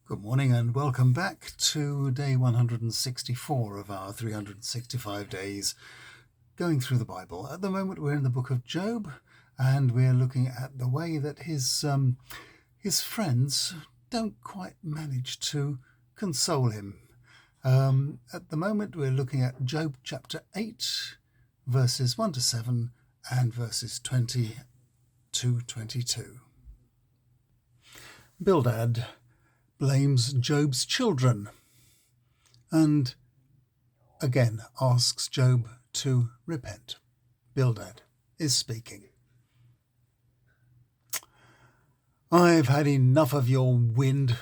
Good morning and welcome back to day 164 of our 365 days going through the Bible. At the moment we're in the book of Job and we're looking at the way that his friends don't quite manage to console him. At the moment we're looking at Job chapter 8 verses 1 to 7 and verses 20 to 22. Bildad blames Job's children and again asks Job to repent. Bildad is speaking. I've had enough of your wind.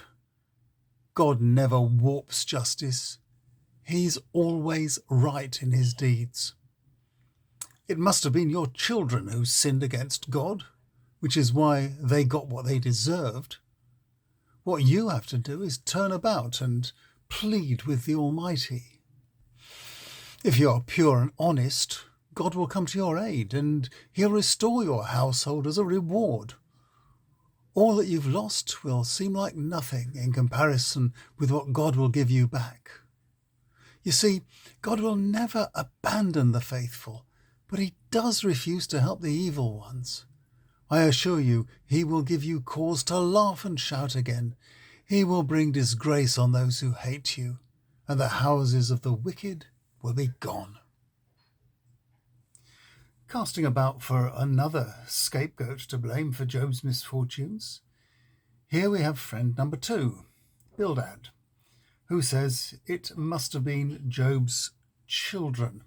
God never warps justice. He's always right in his deeds. It must have been your children who sinned against God, which is why they got what they deserved. What you have to do is turn about and plead with the Almighty. If you are pure and honest, God will come to your aid and he'll restore your household as a reward. All that you've lost will seem like nothing in comparison with what God will give you back. You see, God will never abandon the faithful, but he does refuse to help the evil ones. I assure you, he will give you cause to laugh and shout again. He will bring disgrace on those who hate you, and the houses of the wicked will be gone. Casting about for another scapegoat to blame for Job's misfortunes, here we have friend number 2, Bildad, who says it must have been Job's children.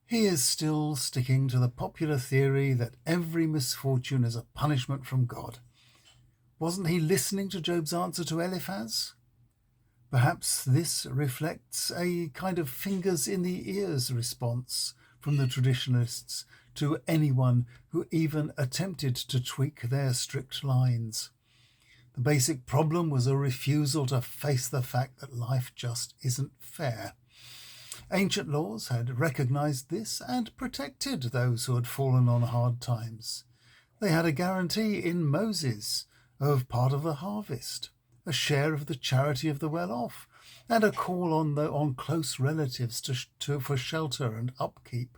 He is still sticking to the popular theory that every misfortune is a punishment from God. Wasn't he listening to Job's answer to Eliphaz? Perhaps this reflects a kind of fingers in the ears response from the traditionalists to anyone who even attempted to tweak their strict lines. The basic problem was a refusal to face the fact that life just isn't fair. Ancient laws had recognized this and protected those who had fallen on hard times. They had a guarantee in Moses of part of the harvest, a share of the charity of the well-off, and a call on close relatives for shelter and upkeep.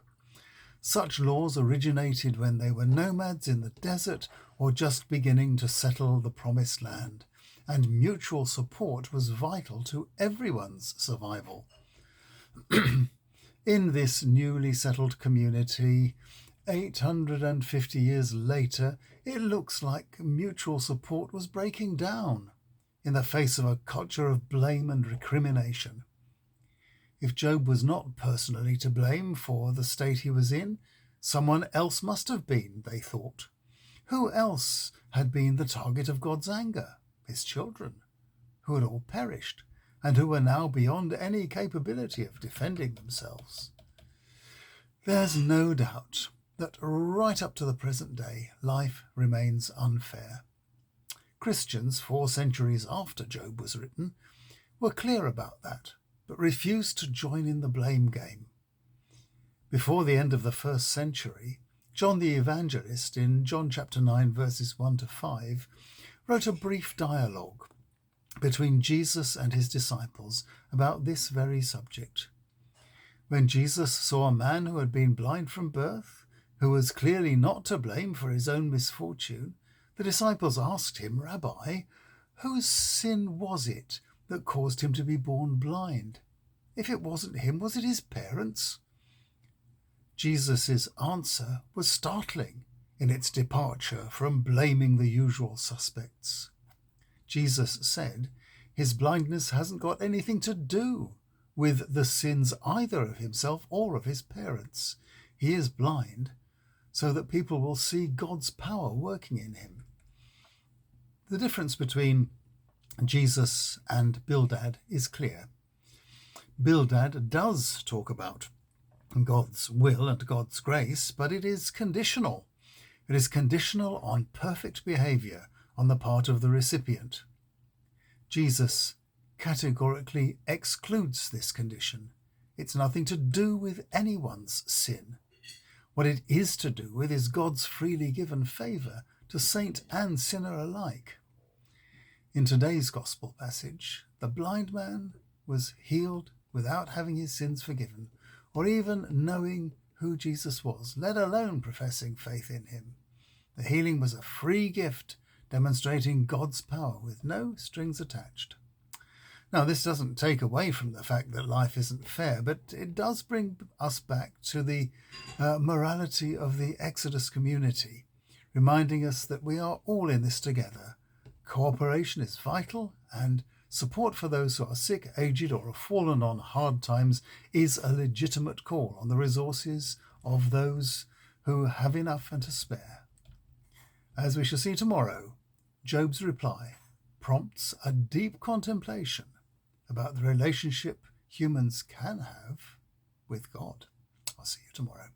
Such laws originated when they were nomads in the desert or just beginning to settle the promised land, and mutual support was vital to everyone's survival. In this newly settled community, 850 years later, it looks like mutual support was breaking down in the face of a culture of blame and recrimination. If Job was not personally to blame for the state he was in, someone else must have been, they thought. Who else had been the target of God's anger? His children, who had all perished, and who were now beyond any capability of defending themselves. There's no doubt that right up to the present day, life remains unfair. Christians 4 centuries after Job was written were clear about that, but refused to join in the blame game. Before the end of the 1st century, John the Evangelist in John chapter 9 verses 1 to 5 wrote a brief dialogue between Jesus and his disciples about this very subject. When Jesus saw a man who had been blind from birth, who was clearly not to blame for his own misfortune, the disciples asked him, "Rabbi, whose sin was it that caused him to be born blind? If it wasn't him, was it his parents?" Jesus' answer was startling in its departure from blaming the usual suspects. Jesus said his blindness hasn't got anything to do with the sins either of himself or of his parents. He is blind so that people will see God's power working in him. The difference between Jesus and Bildad is clear. Bildad does talk about God's will and God's grace, but it is conditional. It is conditional on perfect behavior on the part of the recipient. Jesus categorically excludes this condition. It's nothing to do with anyone's sin. What it is to do with is God's freely given favour to saint and sinner alike. In today's gospel passage, the blind man was healed without having his sins forgiven, or even knowing who Jesus was, let alone professing faith in him. The healing was a free gift, demonstrating God's power with no strings attached. Now, this doesn't take away from the fact that life isn't fair, but it does bring us back to the morality of the Exodus community, reminding us that we are all in this together. Cooperation is vital, and support for those who are sick, aged, or have fallen on hard times is a legitimate call on the resources of those who have enough and to spare. As we shall see tomorrow, Job's reply prompts a deep contemplation about the relationship humans can have with God. I'll see you tomorrow.